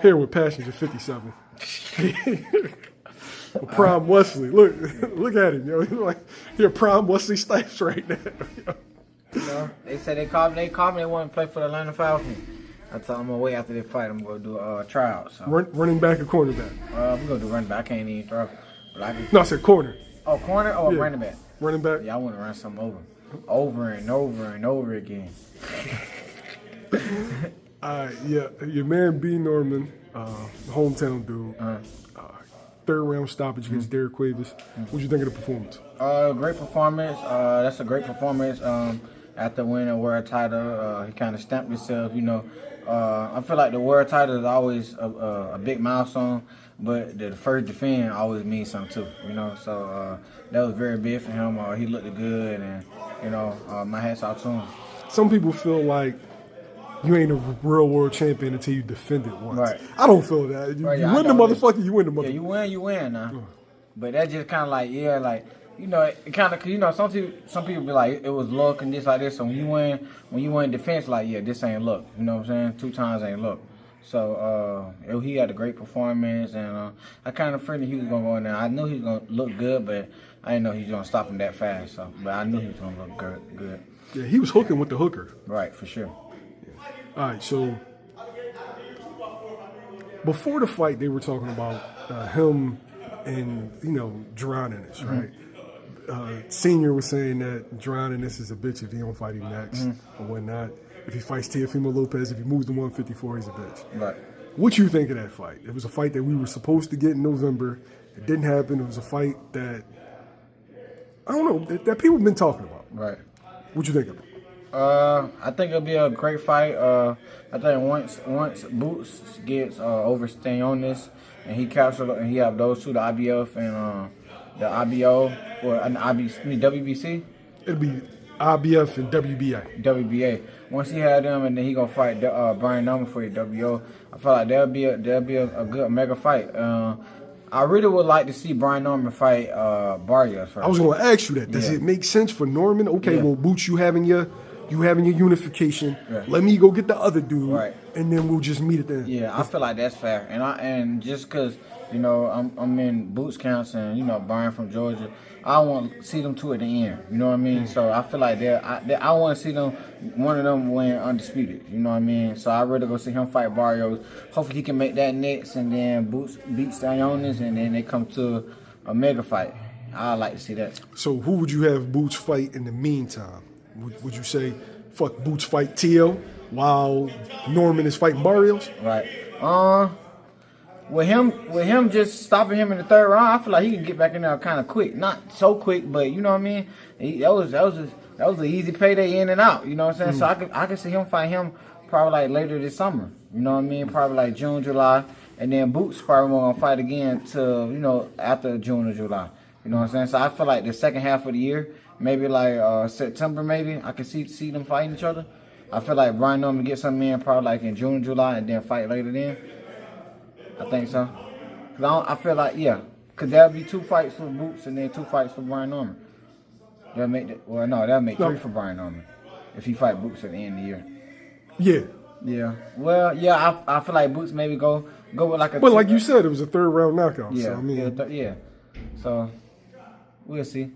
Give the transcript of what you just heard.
Here with Passions at 57. Prime Wesley. Look at him, yo. He's like, you're Prime Wesley Snipes right now. You know, they said they called me. They want to play for the Atlanta Falcons. I told them I'm gonna wait after they fight. I'm gonna do a tryout. So. Running back or cornerback? I'm gonna do running back. I can't even throw. But I can. No, I said corner. Oh, corner or running back? Running back. Yeah, I want to run something over and over again. Yeah, your man B. Norman, hometown dude. Third round stoppage against Derrieck Cueveas. What'd you think of the performance? Great performance. That's a great performance. After winning a world title, he kind of stamped himself. You know, I feel like the world title is always a big milestone, but the first defend always means something too. You know, so that was very big for him. He looked good, and you know, my hats off to him. Some people feel like you ain't a real world champion until you defend it once. Right. I don't feel that. You win the motherfucker, you win the motherfucker. Yeah, you win now. But that's just kind of like, you know, it kind of, you know, some people be like, it was luck and this like this. So when you win defense, like, yeah, this ain't luck. You know what I'm saying? 2 times ain't luck. So he had a great performance, and I kind of figured he was gonna go in there. I knew he was gonna look good, but I didn't know he was gonna stop him that fast. So, but I knew he was gonna look good. Yeah, he was hooking with the hooker. Right, for sure. All right, so before the fight, they were talking about him and, you know, Jaron Ennis, right? Senior was saying that Jaron Ennis is a bitch if he don't fight him next or whatnot. If he fights Teofimo Lopez, if he moves to 154, he's a bitch. Right. What you think of that fight? It was a fight that we were supposed to get in November. It didn't happen. It was a fight that, I don't know, that people have been talking about. Right. What you think of it? I think it'll be a great fight. I think once Boots gets over Stanionis and he captures and he have those two, the IBF and the IBO or an WBC. It'll be IBF and WBA. WBA. Once he had them, and then he gonna fight Brian Norman for the WO. I feel like there'll be a good mega fight. I really would like to see Brian Norman fight Barrios first. I was going to ask you that. Does it make sense for Norman? Okay, well, Boots, you having your unification. Yeah. Let me go get the other dude, and then we'll just meet at the end. Yeah, I feel like that's fair. And just because, you know, I'm in Boots camps and, you know, Brian from Georgia, I want to see them two at the end. You know what I mean? So I feel like I want to see one of them win Undisputed. You know what I mean? So I'd rather go see him fight Barrios. Hopefully he can make that next, and then Boots beat Stanionis, and then they come to a mega fight. I'd like to see that. So who would you have Boots fight in the meantime? Would you say, fuck, Boots fight Tio while Norman is fighting Barrios? Right. With him just stopping him in the 3rd round, I feel like he can get back in there kind of quick. Not so quick, but you know what I mean. That was an easy payday in and out. You know what I'm saying? So I could see him fight him probably like later this summer. You know what I mean? Probably like June, July, and then Boots probably gonna fight again till, you know, after June or July. You know what I'm saying? So I feel like the second half of the year, maybe like September, maybe I can see them fighting each other. I feel like Brian Norman get something in probably like in June, July, and then fight later then. I think so. Cause I feel like, cause there'll be 2 fights for Boots and then 2 fights for Brian Norman. That'll make 3 for Brian Norman if he fight Boots at the end of the year. Yeah. Yeah. Well, yeah, I feel like Boots maybe go with like a. But like you said, it was a 3rd round knockout. Yeah. So, I mean, yeah. So we'll see.